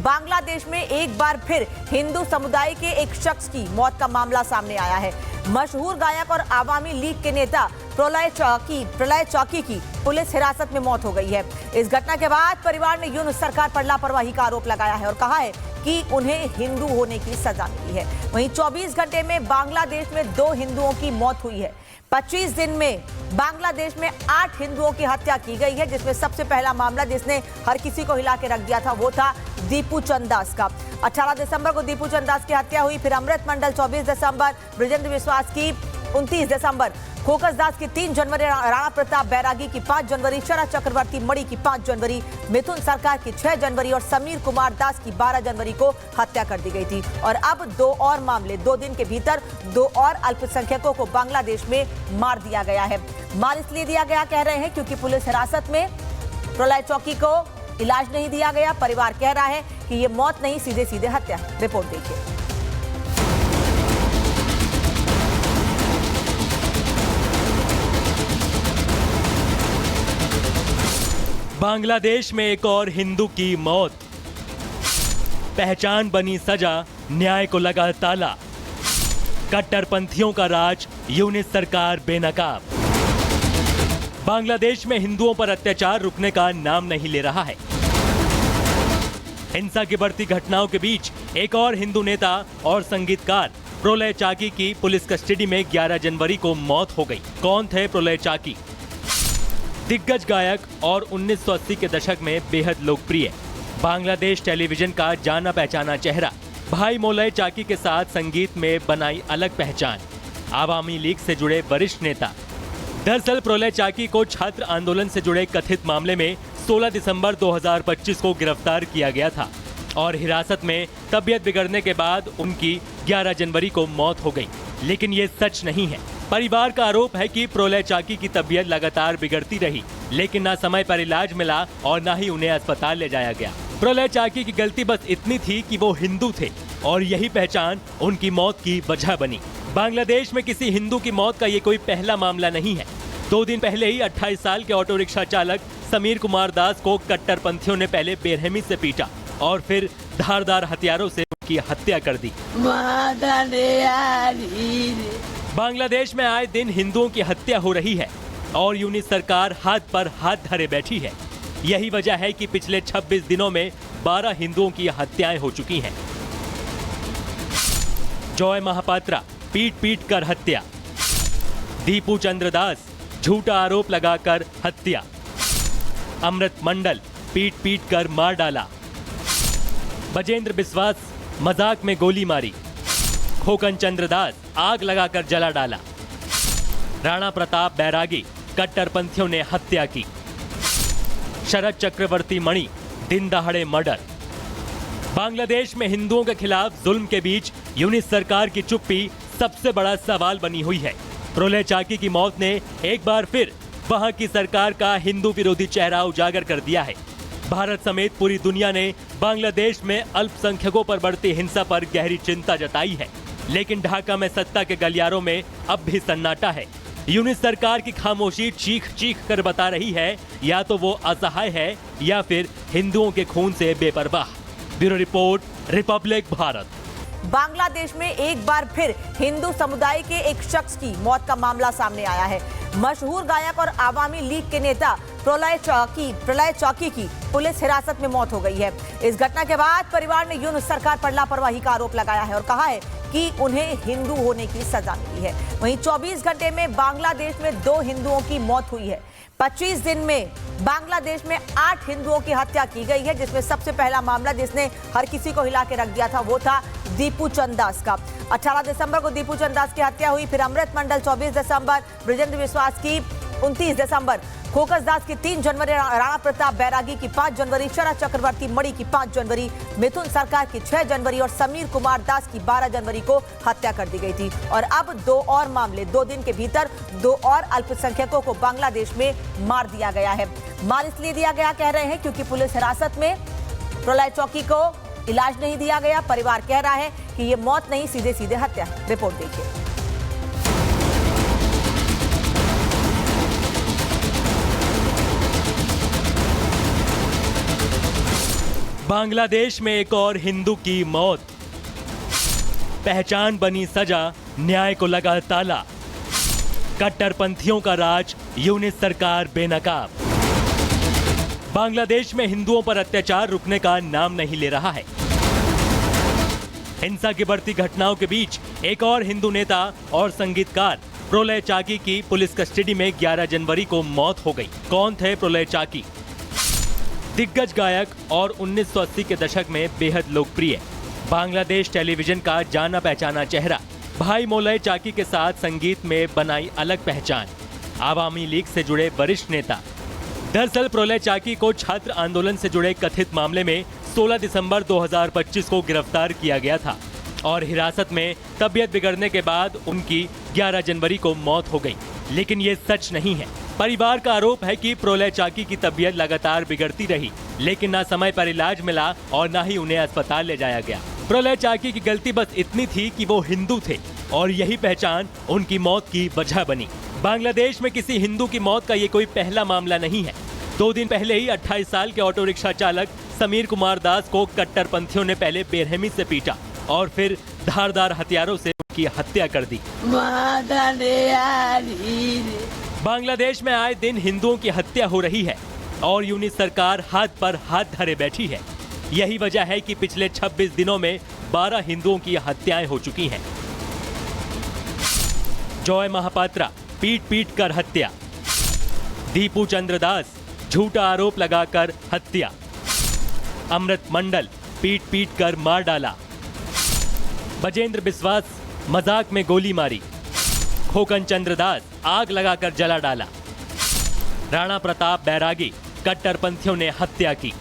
बांग्लादेश में एक बार फिर हिंदू समुदाय के एक शख्स की मौत का मामला सामने आया है। मशहूर गायक और आवामी लीग के नेता प्रलय चौकी की पुलिस हिरासत में मौत हो गई है। इस घटना के बाद परिवार ने यूनुस सरकार पर लापरवाही का आरोप लगाया है और कहा है कि उन्हें हिंदू होने की सजा मिली है। वहीं 24 घंटे में बांग्लादेश में 2 हिंदुओं की मौत हुई है। 25 दिन में बांग्लादेश में 8 हिंदुओं की हत्या की गई है, जिसमें सबसे पहला मामला जिसने हर किसी को हिला के रख दिया था वो था दीपू चंद दास का। 18 दिसंबर को दीपू चंद दास की हत्या हुई। फिर अमृत मंडल 24 दिसंबर, ब्रजेंद्र विश्वास की 29 दिसंबर, खोकस दास की 3 जनवरी, राणा प्रताप बैरागी की 5 जनवरी, शरद चक्रवर्ती मणि की 5 जनवरी, मिथुन सरकार की 6 जनवरी और समीर कुमार दास की 12 जनवरी को हत्या कर दी गई थी। और अब 2 और मामले 2 दिन के भीतर 2 और अल्पसंख्यकों को बांग्लादेश में मार दिया गया है। मार इसलिए दिया गया कह रहे हैं क्योंकि पुलिस हिरासत में प्रलय चौकी को इलाज नहीं दिया गया। परिवार कह रहा है कि ये मौत नहीं, सीधे सीधे हत्या है। रिपोर्ट देखिए। बांग्लादेश में एक और हिंदू की मौत, पहचान बनी सजा, न्याय को लगा ताला, कट्टरपंथियों का राज, यूनिस सरकार बेनकाब। बांग्लादेश में हिंदुओं पर अत्याचार रुकने का नाम नहीं ले रहा है। हिंसा की बढ़ती घटनाओं के बीच एक और हिंदू नेता और संगीतकार प्रलय चाकी की पुलिस कस्टडी में 11 जनवरी को मौत हो गई। कौन थे प्रलय चाकी? दिग्गज गायक और 1980 के दशक में बेहद लोकप्रिय बांग्लादेश टेलीविजन का जाना पहचाना चेहरा। भाई मोलय चाकी के साथ संगीत में बनाई अलग पहचान। आवामी लीग से जुड़े वरिष्ठ नेता। दरअसल प्रलय चाकी को छात्र आंदोलन से जुड़े कथित मामले में 16 दिसंबर 2025 को गिरफ्तार किया गया था और हिरासत में तबीयत बिगड़ने के बाद उनकी 11 जनवरी को मौत हो गई। लेकिन ये सच नहीं है। परिवार का आरोप है कि प्रलय चाकी की तबीयत लगातार बिगड़ती रही, लेकिन ना समय पर इलाज मिला और ना ही उन्हें अस्पताल ले जाया गया। प्रलय चाकी की गलती बस इतनी थी कि वो हिंदू थे और यही पहचान उनकी मौत की वजह बनी। बांग्लादेश में किसी हिंदू की मौत का ये कोई पहला मामला नहीं है। 2 दिन पहले ही 28 साल के ऑटो रिक्शा चालक समीर कुमार दास को कट्टरपंथियों ने पहले बेरहमी से पीटा और फिर धारदार हथियारों से उनकी हत्या कर दी। बांग्लादेश में आए दिन हिंदुओं की हत्या हो रही है और यूनिस सरकार हाथ पर हाथ धरे बैठी है। यही वजह है कि पिछले 26 दिनों में 12 हिंदुओं की हत्याएं हो चुकी हैं। जॉय महापात्रा पीट पीट कर हत्या। दीपू चंद्र दास झूठा आरोप लगाकर हत्या। अमृत मंडल पीट पीट कर मार डाला। ब्रजेंद्र विश्वास मजाक में गोली मारी। खोकन चंद्र दास आग लगाकर जला डाला। राणा प्रताप बैरागी कट्टरपंथियों ने हत्या की। शरद चक्रवर्ती मणि दिन दहाड़े मर्डर। बांग्लादेश में हिंदुओं के खिलाफ जुल्म के बीच यूनिस सरकार की चुप्पी सबसे बड़ा सवाल बनी हुई है। प्रलय चाकी की मौत ने एक बार फिर वहां की सरकार का हिंदू विरोधी चेहरा उजागर कर दिया है। भारत समेत पूरी दुनिया ने बांग्लादेश में अल्पसंख्यकों पर बढ़ती हिंसा पर गहरी चिंता जताई है, लेकिन ढाका में सत्ता के गलियारों में अब भी सन्नाटा है। यूनिस सरकार की खामोशी चीख चीख कर बता रही है या तो वो असहाय है या फिर हिंदुओं के खून से बेपरवाह। Bureau report, Republic Bharat. Bangladesh में एक बार फिर हिंदू समुदाय के एक शख्स की मौत का मामला सामने आया है। मशहूर गायक और आवामी लीग के नेता प्रलय चौकी की पुलिस हिरासत में मौत हो गई है। इस घटना के बाद परिवार ने यूनुस सरकार पर लापरवाही का आरोप लगाया है और कहा है कि उन्हें हिंदू होने की सजा मिली है। वहीं 24 घंटे में बांग्लादेश में 2 हिंदुओं की मौत हुई है। 25 दिन में बांग्लादेश में 8 हिंदुओं की हत्या की गई है, जिसमें सबसे पहला मामला जिसने हर किसी को हिला के रख दिया था वो था दीपू चंद दास का। 18 दिसंबर को दीपू चंद दास की हत्या हुई। फिर अमृत मंडल 24 दिसंबर, ब्रजेंद्र विश्वास की 29 दिसंबर, खोकस दास की 3 जनवरी, राणा प्रताप बैरागी की 5 जनवरी, शरद चक्रवर्ती मणि की 5 जनवरी, मिथुन सरकार की 6 जनवरी और समीर कुमार दास की 12 जनवरी को हत्या कर दी गई थी। और अब 2 और मामले 2 दिन के भीतर 2 और अल्पसंख्यकों को बांग्लादेश में मार दिया गया है। मार इसलिए दिया गया कह रहे हैं क्योंकि पुलिस हिरासत में प्रलय चौकी को इलाज नहीं दिया गया। परिवार कह रहा है कि ये मौत नहीं, सीधे सीधे हत्या है। रिपोर्ट देखिए। बांग्लादेश में एक और हिंदू की मौत, पहचान बनी सजा, न्याय को लगा ताला, कट्टरपंथियों का राज, यूनिस सरकार बेनकाब। बांग्लादेश में हिंदुओं पर अत्याचार रुकने का नाम नहीं ले रहा है। हिंसा की बढ़ती घटनाओं के बीच एक और हिंदू नेता और संगीतकार प्रोलय चाकी की पुलिस कस्टडी में 11 जनवरी को मौत हो गई। कौन थे प्रोलय चाकी? दिग्गज गायक और 1980 के दशक में बेहद लोकप्रिय बांग्लादेश टेलीविजन का जाना पहचाना चेहरा भाई मोलय चाकी के साथ संगीत में बनाई अलग पहचान, आवामी लीग से जुड़े वरिष्ठ नेता। दरअसल प्रोलय चाकी को छात्र आंदोलन से जुड़े कथित मामले में 16 दिसंबर 2025 को गिरफ्तार किया गया था और हिरासत में तबीयत बिगड़ने के बाद उनकी 11 जनवरी को मौत हो गई। लेकिन ये सच नहीं है। परिवार का आरोप है कि प्रोलय चाकी की तबीयत लगातार बिगड़ती रही, लेकिन ना समय पर इलाज मिला और ना ही उन्हें अस्पताल ले जाया गया। प्रोलय चाकी की गलती बस इतनी थी कि वो हिंदू थे और यही पहचान उनकी मौत की वजह बनी। बांग्लादेश में किसी हिंदू की मौत का ये कोई पहला मामला नहीं है। 2 दिन पहले ही 28 साल के ऑटो रिक्शा चालक समीर कुमार दास को कट्टरपंथियों ने पहले बेरहमी से पीटा और फिर धारदार हथियारों से उनकी हत्या कर दी। बांग्लादेश में आए दिन हिंदुओं की हत्या हो रही है और यूनिस सरकार हाथ पर हाथ धरे बैठी है। यही वजह है कि पिछले 26 दिनों में 12 हिंदुओं की हत्याएं हो चुकी हैं। जॉय महापात्रा पीट पीट कर हत्या, दीपू चंद्र दास झूठा आरोप लगाकर हत्या, अमृत मंडल पीट पीट कर मार डाला, बजेंद्र बिस्वास मजाक में गोली मारी, खोकन चंद्र दास आग लगाकर जला डाला, राणा प्रताप बैरागी कट्टरपंथियों ने हत्या की,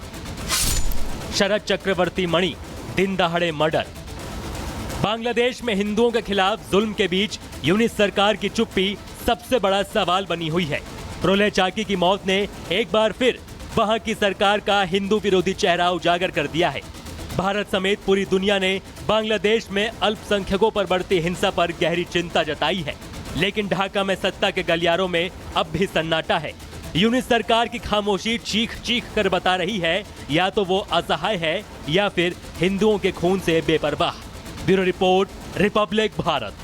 शरद चक्रवर्ती मणि दिन दहाड़े मर्डर। बांग्लादेश में हिंदुओं के खिलाफ जुल्म के बीच यूनिस सरकार की चुप्पी सबसे बड़ा सवाल बनी हुई है। प्रोलय चाकी की मौत ने एक बार फिर वहां की सरकार का हिंदू विरोधी चेहरा उजागर कर दिया है। भारत समेत पूरी दुनिया ने बांग्लादेश में अल्पसंख्यकों पर बढ़ती हिंसा पर गहरी चिंता जताई है, लेकिन ढाका में सत्ता के गलियारों में अब भी सन्नाटा है। यूनिस सरकार की खामोशी चीख चीख कर बता रही है या तो वो असहाय है या फिर हिंदुओं के खून से बेपरवाह। Bureau report, Republic Bharat.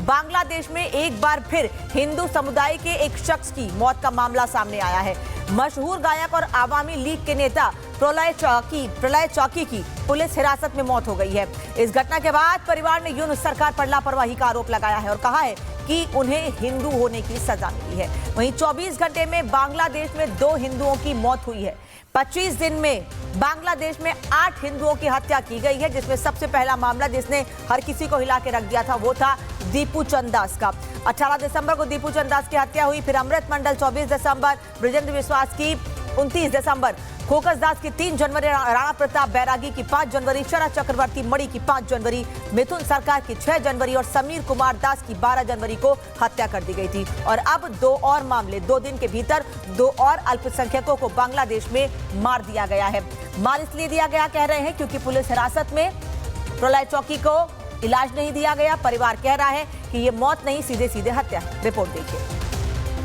Bangladesh में एक बार फिर हिंदू समुदाय के एक शख्स की मौत का मामला सामने आया है। मशहूर गायक और आवामी लीग के नेता प्रोलय चाकी की पुलिस हिरासत में मौत हो गई है। इस घटना के बाद परिवार ने यूनिस सरकार पर लापरवाही का आरोप लगाया है और कहा है कि उन्हें हिंदू होने की सजा मिली है। वहीं 24 घंटे में बांग्लादेश में 2 हिंदुओं की मौत हुई है। 25 दिन में बांग्लादेश में 8 हिंदुओं की हत्या की गई है, जिसमें सबसे पहला मामला जिसने हर किसी को हिला के रख दिया था वो था दीपू चंद दास का। 18 दिसंबर को दीपू चंद दास की हत्या हुई। फिर अमृत मंडल 24 दिसंबर, बजेंद्र बिस्वास की 29 दिसंबर, खोकस दास की 3 जनवरी, राणा प्रताप बैरागी की 5 जनवरी, शरद चक्रवर्ती मणि की 5 जनवरी, मिथुन सरकार की 6 जनवरी और समीर कुमार दास की 12 जनवरी को हत्या कर दी गई थी। और अब 2 और मामले, 2 दिन के भीतर 2 और अल्पसंख्यकों को बांग्लादेश में मार दिया गया है। मार इसलिए दिया गया कह रहे हैं क्योंकि पुलिस हिरासत में प्रोलय चाकी को इलाज नहीं दिया गया। परिवार कह रहा है कि ये मौत नहीं, सीधे सीधे हत्या है। रिपोर्ट देखिए।